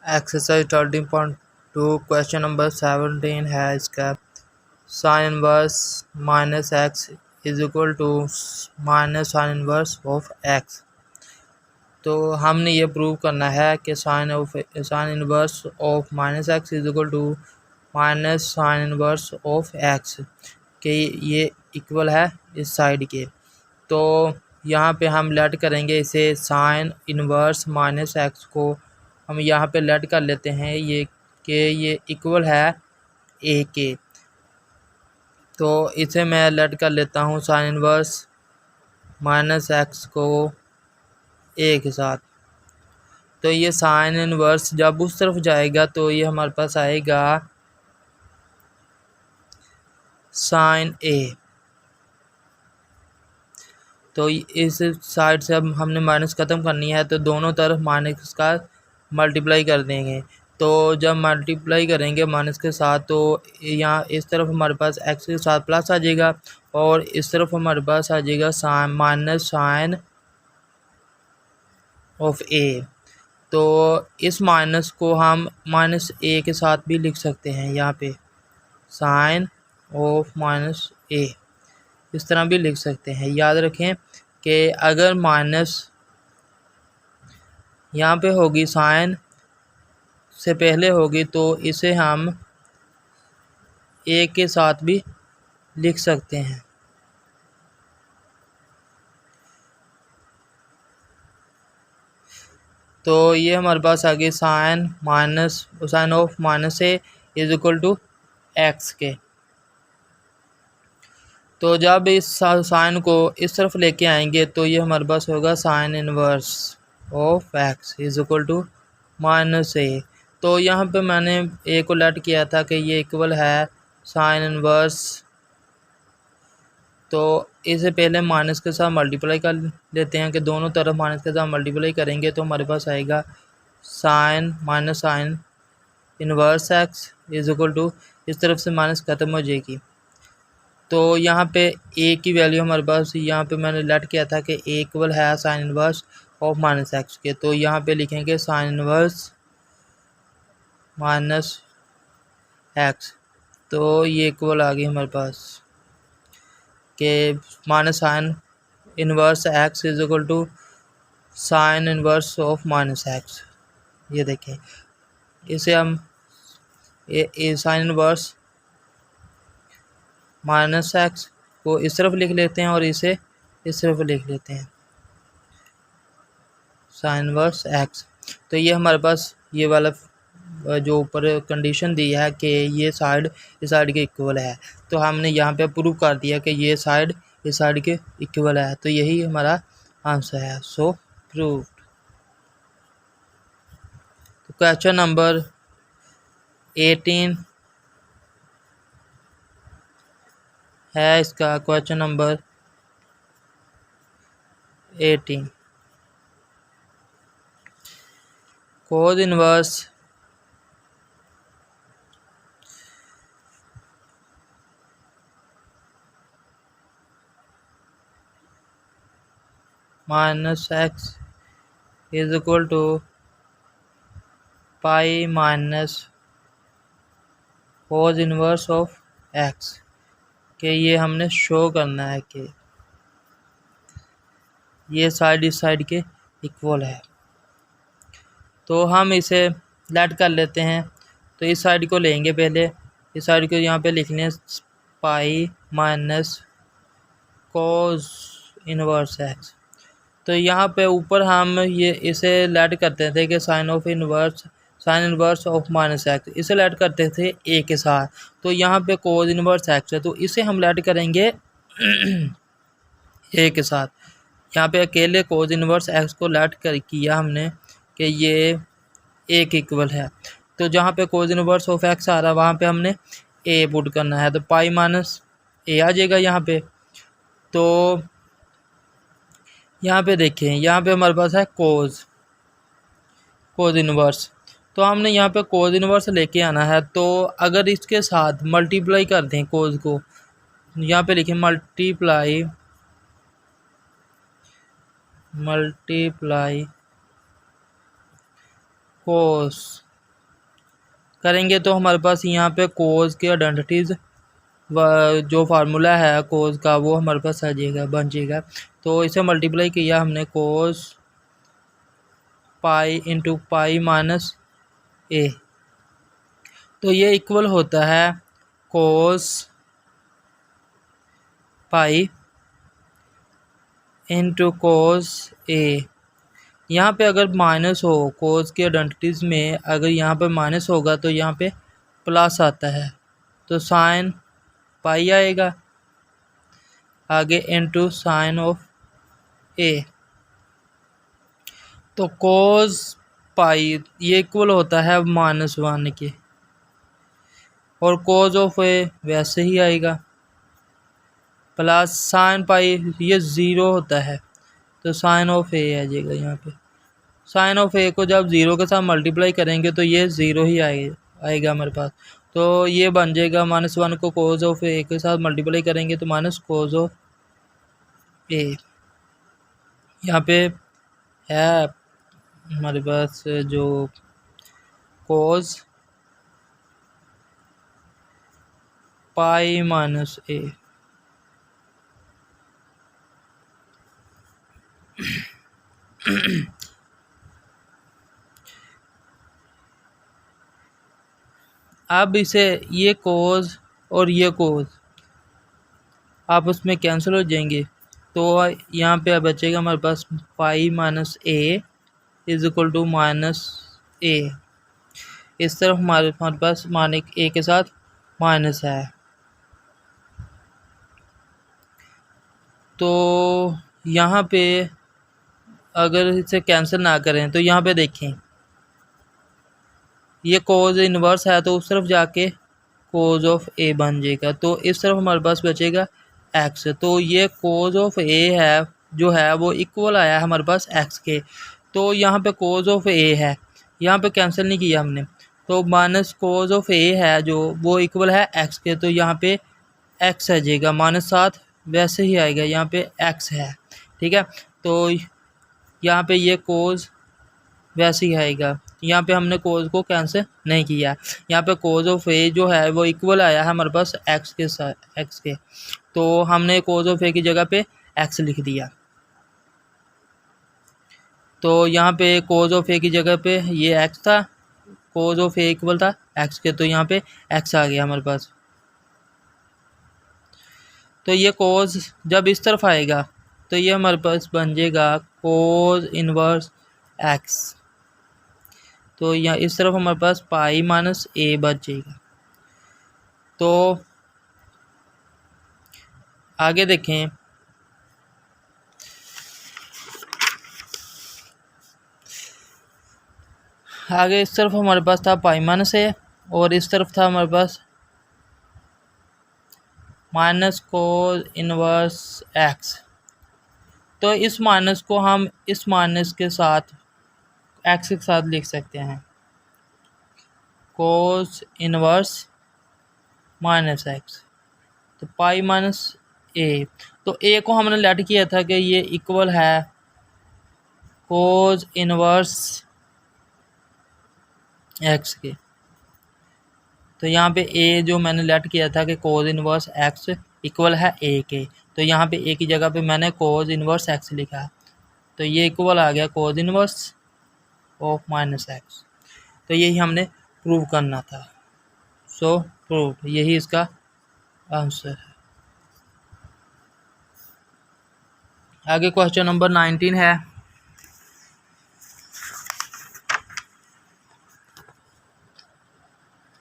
Exercise 13.2 question number 17 है इसका sin inverse minus x is equal to minus sin inverse of x। तो हमने ये प्रूव करना है कि sin inverse of minus x is equal to minus sine inverse of x कि ये इक्वल है इस साइड के। तो यहाँ पे हम लेट करेंगे इसे साइन इनवर्स माइनस एक्स को हम यहाँ पे लेट कर लेते हैं ये कि ये इक्वल है ए के। तो इसे मैं लेट कर लेता हूँ साइन इनवर्स माइनस एक्स को ए के साथ। तो ये साइन इनवर्स जब उस तरफ जाएगा तो ये हमारे पास आएगा साइन ए। तो इस साइड से अब हमने माइनस ख़त्म करनी है तो दोनों तरफ माइनस का मल्टीप्लाई कर देंगे। तो जब मल्टीप्लाई करेंगे माइनस के साथ तो यहाँ इस तरफ हमारे पास एक्स के साथ प्लस आ जाएगा और इस तरफ हमारे पास आ जाएगा sign minus sign of A. तो इस माइनस को हम माइनस ए के साथ भी लिख सकते हैं, यहाँ पे साइन ऑफ माइनस ए इस तरह भी लिख सकते हैं। याद रखें कि अगर माइनस यहाँ पे होगी साइन से पहले होगी तो इसे हम ए के साथ भी लिख सकते हैं। तो ये हमारे पास आ गई sine of minus A is equal to x के। तो जब इस साइन को इस तरफ लेके आएंगे तो ये हमारे पास होगा sine inverse of x is equal to minus A. तो यहाँ पे मैंने ए को लेट किया था कि ये इक्वल है साइन इनवर्स, तो इसे पहले माइनस के साथ मल्टीप्लाई कर लेते हैं कि दोनों तरफ माइनस के साथ मल्टीप्लाई करेंगे तो हमारे पास आएगा sine minus sine inverse x is equal to इस तरफ से माइनस ख़त्म हो जाएगी। तो यहाँ पे ए की वैल्यू हमारे पास यहाँ पे मैंने लेट किया था कि ए इक्वल है sine inverse of minus x के। तो यहाँ पे लिखेंगे साइन इनवर्स माइनस एक्स। तो ये इक्वल आ गई हमारे पास कि minus sine inverse x is equal to sine inverse of minus x. ये देखें, इसे हम साइन इनवर्स माइनस एक्स को इस तरफ लिख लेते हैं और इसे इस तरफ लिख लेते हैं साइन इनवर्स एक्स। तो ये हमारे पास ये वाला जो ऊपर कंडीशन दी है कि ये साइड इस साइड के इक्वल है, तो हमने यहाँ पे प्रूव कर दिया कि ये साइड इस साइड के इक्वल है। तो यही हमारा आंसर है, सो प्रूव्ड। तो क्वेश्चन नंबर 18 है इसका question number 18 cos inverse minus x is equal to pi minus cos inverse of x कि ये हमने शो करना है कि ये साइड इस साइड के इक्वल है। तो हम इसे लेट कर लेते हैं। तो इस साइड को लेंगे, पहले इस साइड को यहाँ पे लिख लें पाई माइनस कोस इनवर्स एक्स। तो यहाँ पे ऊपर हम ये इसे लेट करते थे कि sign inverse of minus x, इसे लेट करते थे ए के साथ। तो यहाँ पे कोस इनवर्स एक्स है तो इसे हम लेट करेंगे ए के साथ। यहाँ पे अकेले कोस इनवर्स एक्स को लेट कर किया हमने कि ये ए के इक्वल है। तो जहाँ पे कोस इनवर्स ऑफ एक्स आ रहा है वहाँ पे हमने ए पुट करना है, तो पाई माइनस ए आ जाएगा यहाँ पे। तो यहाँ पे देखें, यहाँ पे हमारे पास है कोस इनवर्स, तो हमने यहाँ पे कोस इनवर्स लेके आना है। तो अगर इसके साथ मल्टीप्लाई कर दें कोस को, यहाँ पे लिखें मल्टीप्लाई कोस करेंगे तो हमारे पास यहाँ पे कोज के आइडेंटिटीज़ जो फार्मूला है कोज का वो हमारे पास आ जाएगा, बन जाएगा। तो इसे मल्टीप्लाई किया हमने कोज pi into pi minus A, तो ये इक्वल होता है कोस पाई इंटू कोस ए। यहाँ पे अगर माइनस हो कोस के आइडेंटिटीज़ में, अगर यहाँ पे माइनस होगा तो यहाँ पे प्लस आता है, तो साइन पाई आएगा आगे इंटू साइन ऑफ ए। तो कोस पाई ये इक्वल होता है -1 के, और कोस ऑफ ए वैसे ही आएगा प्लस साइन पाई ये 0 होता है, तो साइन ऑफ ए आ जाएगा। यहाँ पे साइन ऑफ ए को जब 0 के साथ मल्टीप्लाई करेंगे तो ये 0 ही आएगा हमारे पास। तो ये बन जाएगा -1 को कोस ऑफ ए के साथ मल्टीप्लाई करेंगे तो माइनस कोस ऑफ ए। यहाँ पे है हमारे पास जो कोस पाई माइनस ए। अब इसे ये कोस और ये कोस आपस में कैंसिल हो जाएंगे, तो यहाँ पे बचेगा हमारे पास pi minus A is equal to minus A. इस तरफ हमारे पास मान ए के साथ माइनस है, तो यहाँ पे अगर इसे कैंसिल ना करें तो यहाँ पे देखें ये कोज इन्वर्स है, तो उस तरफ जाके कोज ऑफ ए बन जाएगा, तो इस तरफ हमारे पास बचेगा एक्स। तो ये कोज ऑफ ए है जो है वो इक्वल आया है हमारे पास एक्स के, तो यहाँ पे कोज ऑफ ए है, यहाँ पे कैंसिल नहीं किया हमने, तो माइनस कोज ऑफ ए है जो वो इक्वल है एक्स के, तो यहाँ पे एक्स आ जाएगा -7 वैसे ही आएगा, यहाँ पे एक्स है। ठीक है, तो यहाँ पे ये कोज वैसे ही आएगा, यहाँ पे हमने कोज को कैंसिल नहीं किया। यहाँ पे कोज ऑफ ए जो है वो इक्वल आया है हमारे पास एक्स के साथ एक्स के, तो हमने कोज ऑफ ए की जगह पे एक्स लिख दिया। तो यहाँ पे कोज ऑफ ए की जगह पे ये एक्स था, कोज ऑफ ए इक्वल था एक्स के, तो यहाँ पे एक्स आ गया हमारे पास। तो ये कोज जब इस तरफ आएगा तो ये हमारे पास बन जाएगा कोज इनवर्स एक्स, तो यहाँ इस तरफ हमारे पास पाई माइनस ए बच जाएगा। तो आगे देखें, आगे इस तरफ हमारे पास था पाई माइनस ए और इस तरफ था हमारे पास माइनस कोज इनवर्स एक्स। तो इस माइनस को हम इस माइनस के साथ एक्स के साथ लिख सकते हैं, कोस इनवर्स माइनस एक्स, तो पाई माइनस ए। तो ए को हमने लेट किया था कि ये इक्वल है कोस इनवर्स एक्स के, तो यहाँ पे ए जो मैंने लेट किया था कि कोस इनवर्स एक्स इक्वल है ए के, तो यहाँ पे ए की जगह पे मैंने कोस इनवर्स एक्स लिखा, तो ये इक्वल आ गया कोस इनवर्स ऑफ माइनस एक्स। तो यही हमने प्रूव करना था, सो प्रूव, यही इसका आंसर है। आगे क्वेश्चन नंबर 19 है,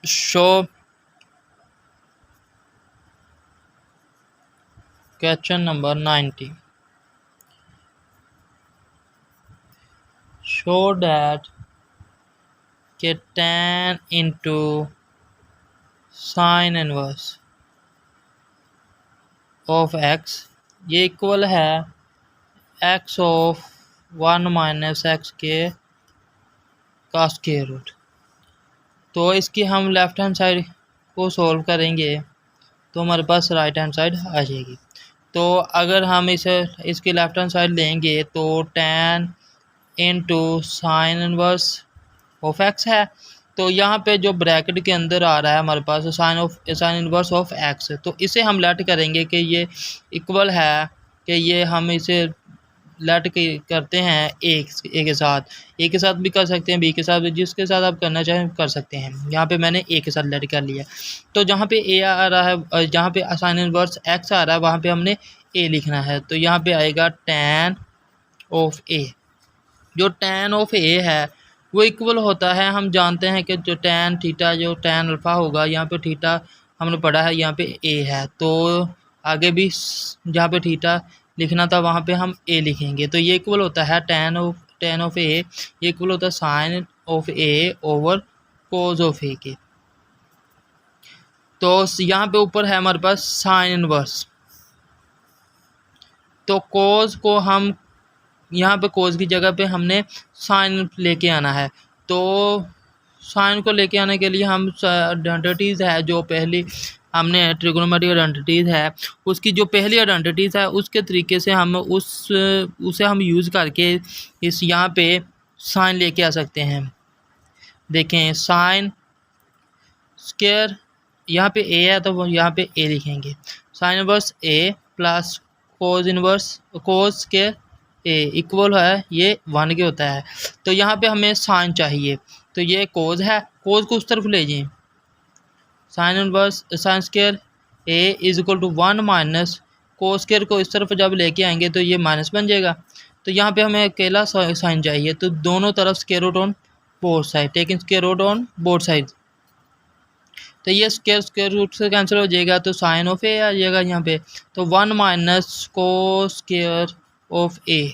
show question number 19, show that के tan into sine inverse of x ये इक्वल है एक्स ऑफ 1 माइनस एक्स के का स्क्वायर रूट। तो इसकी हम लेफ्ट हैंड साइड को सॉल्व करेंगे तो हमारे पास राइट हैंड साइड आ जाएगी। तो अगर हम इसे इसकी लेफ्ट हैंड साइड लेंगे तो tan into sine inverse of x है, तो यहाँ पे जो ब्रैकेट के अंदर आ रहा है हमारे पास साइन इनवर्स ऑफ एक्स, तो इसे हम लेट करेंगे कि ये इक्वल है, कि ये हम इसे लेट करते हैं ए के साथ भी कर सकते हैं, बी के साथ भी, जिसके साथ आप करना चाहें कर सकते हैं। यहाँ पे मैंने ए के साथ लेट कर लिया। तो जहाँ पे ए आ रहा है, जहाँ पे साइन इनवर्स एक्स आ रहा है वहाँ पे हमने ए लिखना है। तो यहाँ पे आएगा tan ऑफ ए। जो tan ऑफ ए है वो इक्वल होता है, हम जानते हैं कि जो tan थीटा, जो tan अल्फ़ा होगा, यहाँ पे थीटा हमने पढ़ा है, यहाँ पे ए है, तो आगे भी जहाँ पे थीटा लिखना था वहाँ पे हम ए लिखेंगे। तो ये इक्वल होता है tan ऑफ ए, ये इक्वल होता है sine of A over cos of A के। तो यहाँ पे ऊपर है हमारे पास साइन इनवर्स, तो कोज को हम यहाँ पे कोज की जगह पे हमने साइन लेके आना है। तो साइन को लेके आने के लिए हम आइडेंटिटीज़ है, जो पहली हमने ट्रिग्नोमेट्रिक आइडेंटिटीज़ है, उसकी जो पहली आइडेंटिटीज़ है उसके तरीके से हम उसे हम यूज़ करके इस यहाँ पे साइन लेके आ सकते हैं। देखें साइन स्क्वायर, यहाँ पे ए है तो यहाँ पे ए लिखेंगे, साइन इनवर्स ए प्लस कोज स्क्वायर ए इक्वल है, ये 1 के होता है। तो यहाँ पे हमें साइन चाहिए, तो ये कोज है, कोज को उस तरफ ले जाइए, sine inverse sine square a is equal to 1 minus cos square को इस तरफ जब लेके आएंगे तो ये माइनस बन जाएगा। तो यहाँ पे हमें अकेला साइन चाहिए, तो दोनों तरफ square root on both side, taking square root on both side. तो ये स्क्वायर रूट से कैंसिल हो जाएगा, तो साइन ऑफ ए आ जाएगा यहाँ पे। तो 1 minus cos square of a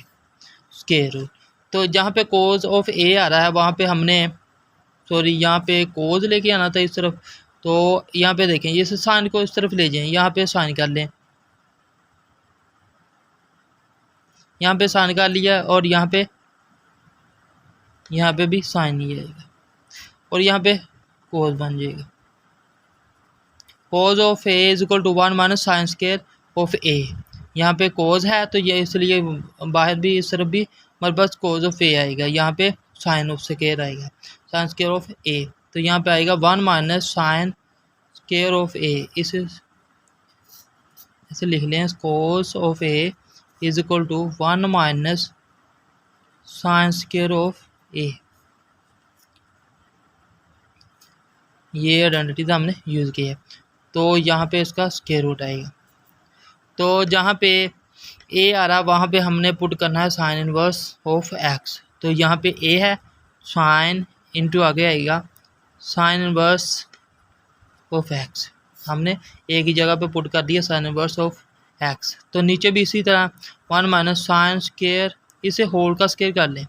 square root. तो जहाँ पे कोज ऑफ ए आ रहा है वहाँ पे हमने यहाँ पे कोज लेके आना था इस तरफ। तो यहाँ पे देखें, ये साइन को इस तरफ ले जाएं, यहाँ पे साइन कर लें, यहाँ पे साइन कर लिया, और यहाँ पे भी साइन ही आएगा, और यहाँ पे कोज बन जाएगा। Cos of A is equal to 1 minus sine square of A. यहाँ पे कोज है तो ये इसलिए बाहर भी इस तरफ भी हमारे पास कोज ऑफ ए आएगा, यहाँ पे साइन ऑफ स्क्वायर आएगा, साइन स्क्वायर ऑफ ए। तो यहाँ पे आएगा 1 minus sine square of A, इसे लिख लें, cos of A is equal to 1 minus sine square of A. ये आइडेंटिटी हमने यूज़ की है। तो यहाँ पे इसका स्क्वायर रूट आएगा। तो जहाँ पे ए आ रहा वहाँ पे हमने पुट करना है साइन इनवर्स ऑफ एक्स। तो यहाँ पे ए है, साइन इंटू आगे आएगा साइन इनवर्स ऑफ एक्स, हमने ए की जगह पे पुट कर दिया साइन इनवर्स ऑफ एक्स। तो नीचे भी इसी तरह 1 माइनस साइन स्क्वायर, इसे होल का स्क्वायर कर लें।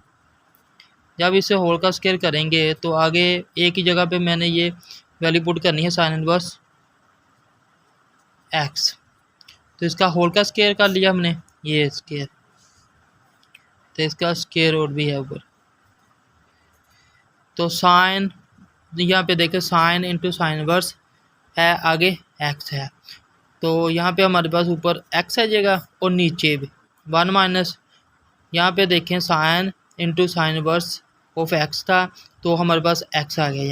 जब इसे होल का स्क्वायर करेंगे तो आगे ए की जगह पे मैंने ये वैल्यू पुट करनी है साइन इनवर्स एक्स। तो इसका होल का स्क्वायर कर लिया हमने, ये स्क्वायर, तो इसका स्क्वायर रूट भी है ऊपर। तो साइन, यहाँ पे देखें साइन इंटू साइन इनवर्स है, आगे एक्स है, तो यहाँ पे हमारे पास ऊपर एक्स आ जाएगा और नीचे भी 1 माइनस, यहाँ पे देखें sine into sine inverse of x था, तो हमारे पास एक्स आ गया।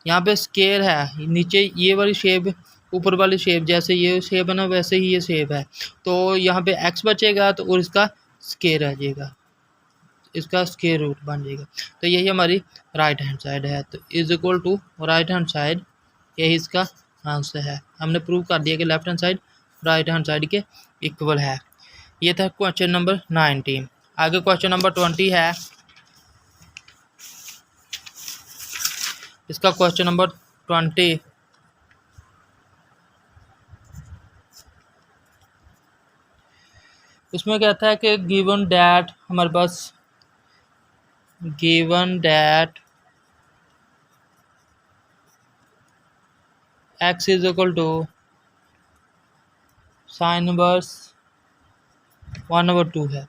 यहाँ पे स्क्वायर है, नीचे ये वाली शेप, ऊपर वाली शेप, जैसे ये शेप है ना वैसे ही ये शेप है, तो यहाँ पे एक्स बचेगा तो और इसका स्क्वायर आ जाएगा, इसका स्क्वायर रूट बन जाएगा। तो यही हमारी राइट हैंड साइड है, तो is equal to right hand side, यही इसका आंसर है। हमने प्रूव कर दिया कि left hand side right hand side के इक्वल है। ये था क्वेश्चन नंबर 19। आगे क्वेश्चन नंबर 20 है, इसका क्वेश्चन नंबर 20 उसमें कहता है कि गिवन डैट, हमारे पास given that x is equal to sine inverse 1/2 है,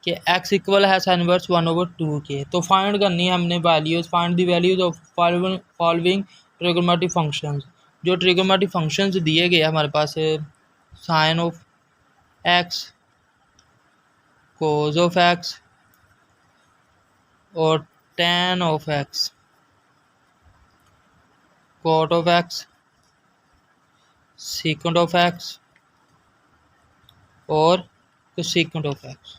कि x इक्वल है साइन इनवर्स 1/2 के। तो फाइंड करनी है हमने values, find the values of following trigonometric functions. जो ट्रिग्नोमेट्रिक फंक्शंस दिए गए हमारे पास, sine of x, cos of x और tan of x। Cot of x, secant of x और कोसेकेंट ऑफ एक्स।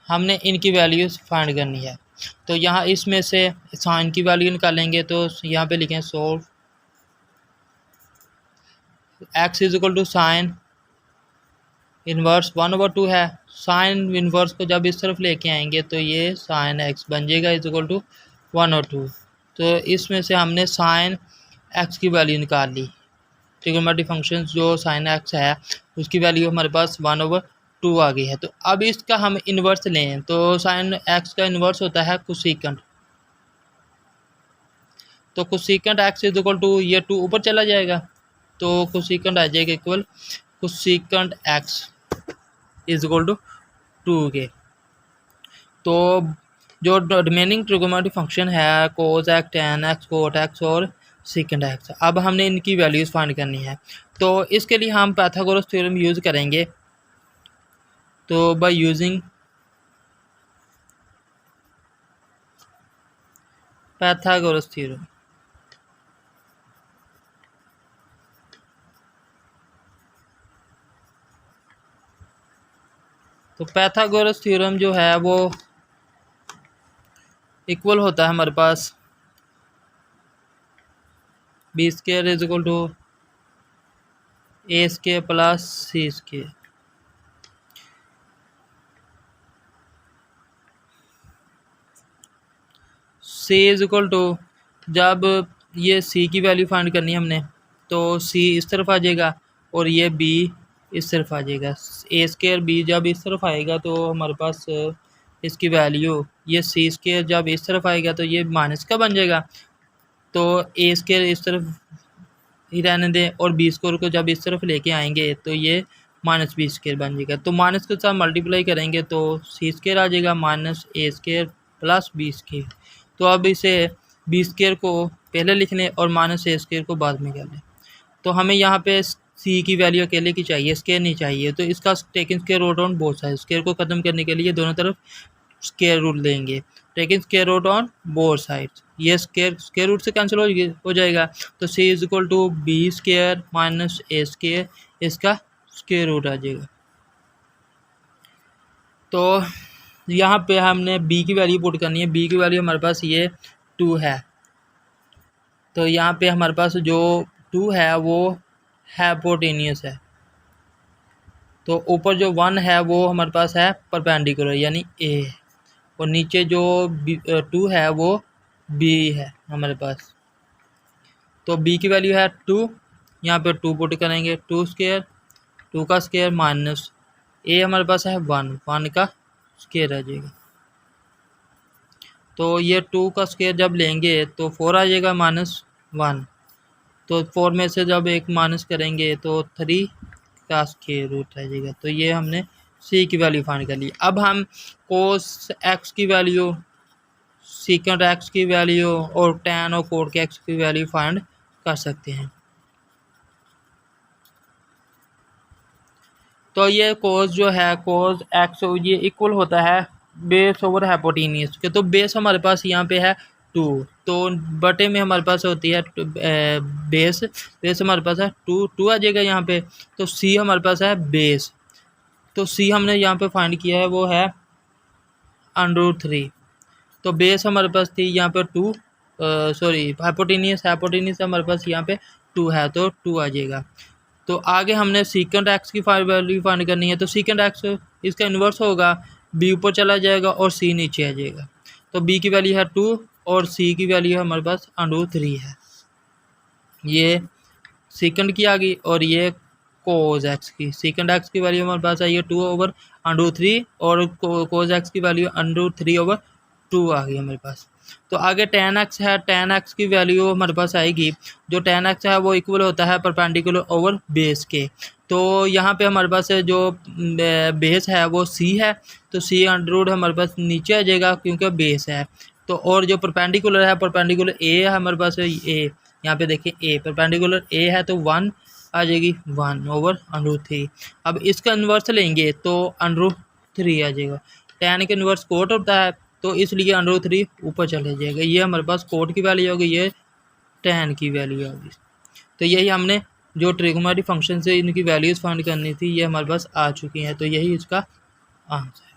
हमने इनकी वैल्यूज फाइंड करनी है। तो यहाँ इसमें से साइन की वैल्यू निकालेंगे, तो यहाँ पे लिखें solve x is equal to sine inverse 1/2 है। साइन इन्वर्स को जब इस तरफ लेके आएंगे तो ये साइन एक्स बन जाएगा इज इक्वल टू 1/2। तो इसमें से हमने साइन एक्स की वैल्यू निकाल ली। ट्रिग्नोमेट्रिक फंक्शन जो साइन एक्स है उसकी वैल्यू हमारे पास 1/2 आ गई है। तो अब इसका हम इन्वर्स लें, तो साइन एक्स का इन्वर्स होता है कोसेकेंट। तो cosecant x is equal to ये 2 ऊपर चला जाएगा, तो कोसेकेंट आ जाएगा equal cosecant x is equal to 2 के। तो जो रिमेनिंग ट्रिग्नोमेट्रिक फंक्शन है cos x, tan x, cot x और सेकेंड एक्स, अब हमने इनकी वैल्यूज़ फाइंड करनी है। तो इसके लिए हम पाइथागोरस थ्योरम यूज़ करेंगे। तो बाय यूजिंग पाइथागोरस थ्योरम, तो पाइथागोरस थ्योरम जो है वो इक्वल होता है हमारे पास B square is equal to A square plus C square. C is equal to, जब ये सी की वैल्यू फाइंड करनी है हमने, तो सी इस तरफ आ जाएगा और ये बी इस तरफ आ जाएगा। ए स्क्वायर बी जब इस तरफ आएगा तो हमारे पास इसकी वैल्यू, ये सी स्क्वायर जब इस तरफ आएगा तो ये माइनस का बन जाएगा। तो ए स्क्वायर इस तरफ ही रहने दें और बी स्क्वायर को जब इस तरफ लेके आएंगे तो ये माइनस बी स्क्वायर बन जाएगा। तो माइनस के साथ मल्टीप्लाई करेंगे तो सी स्क्वायर आ जाएगा minus A square plus B square. तो अब इसे बी स्क्वायर को पहले लिख लें और माइनस ए स्क्वायर को बाद में कर लें। तो हमें यहाँ पे सी की वैल्यू अकेले की चाहिए, स्क्वायर नहीं चाहिए। तो इसका taking square root on both side, square को ख़त्म करने के लिए दोनों तरफ स्क्वायर रूट लेंगे। Taking square root on both sides, ये स्क्वायर रूट से कैंसिल हो जाएगा। तो C is equal to B square minus A square, इसका स्क्वायर रूट आ जाएगा। तो यहाँ पे हमने b की वैल्यू पुट करनी है। b की वैल्यू हमारे पास ये 2 है। तो यहाँ पे हमारे पास जो 2 है वो हाइपोटेनियस है। तो ऊपर जो 1 है वो हमारे पास है परपेंडिकुलर यानी a, और नीचे जो 2 है वो b है हमारे पास। तो b की वैल्यू है 2, यहाँ पे 2 पुट करेंगे, 2 स्क्वायर, 2 का स्क्वायर माइनस a हमारे पास है 1, 1 का स्क्वायर आ जाएगा। तो ये 2 का स्क्वायर जब लेंगे तो 4 आ जाएगा माइनस 1। तो 4 में से जब एक माइनस करेंगे तो 3 का स्क्वायर रूट आ जाएगा। तो ये हमने c की वैल्यू फाइंड कर ली। अब हम कोस x की वैल्यू, सीकेंट x की वैल्यू और tan और कोट के x की वैल्यू फाइंड कर सकते हैं। तो ये कोस जो है कोस x ये इक्वल होता है बेस ओवर हाइपोटेनियस के। तो बेस हमारे पास यहाँ पे है 2, तो बटे में हमारे पास होती है बेस हमारे पास है 2 आ जाएगा यहाँ पे। तो c हमारे पास है बेस, तो c हमने यहाँ पे फाइंड किया है वो है √3। तो बेस हमारे पास थी यहाँ पे 2, सॉरी हाइपोटेनियस हमारे पास यहाँ पे 2 है, तो 2 आ जाएगा। तो आगे हमने सीकेंट एक्स की वैल्यू फाइंड करनी है। तो सीकेंट एक्स इसका इन्वर्स होगा, बी ऊपर चला जाएगा और सी नीचे आ जाएगा। तो बी की वैल्यू है 2 और सी की वैल्यू हमारे पास √3 है। ये सीकेंट की आ गई और ये कोस एक्स की, सीकेंट एक्स की वैल्यू हमारे पास आई है 2/√3 और कोस एक्स की वैल्यू √3/2 आ गई हमारे पास। तो आगे tan x है, tan x की वैल्यू हमारे पास आएगी, जो tan x है वो इक्वल होता है परपेंडिकुलर ओवर बेस के। तो यहाँ पे हमारे पास जो बेस है वो c है, तो c अंडर हमारे पास नीचे आ जाएगा क्योंकि बेस है। तो और जो परपेंडिकुलर है, परपेंडिकुलर a है हमारे पास, a यहाँ पे देखिए a परपेंडिकुलर a है तो 1 आ जाएगी 1/√3। अब इसका इन्वर्स लेंगे तो √3 आ जाएगा। tan का इन्वर्स कोट होता है, तो इसलिए अंडर रूट 3 ऊपर चले जाएगा। ये हमारे पास कोट की वैल्यू होगी, ये tan की वैल्यू होगी। तो यही हमने जो ट्रिग्नोमेट्रिक फंक्शन से इनकी वैल्यूज़ फाइंड करनी थी ये हमारे पास आ चुकी हैं। तो यही इसका आंसर है।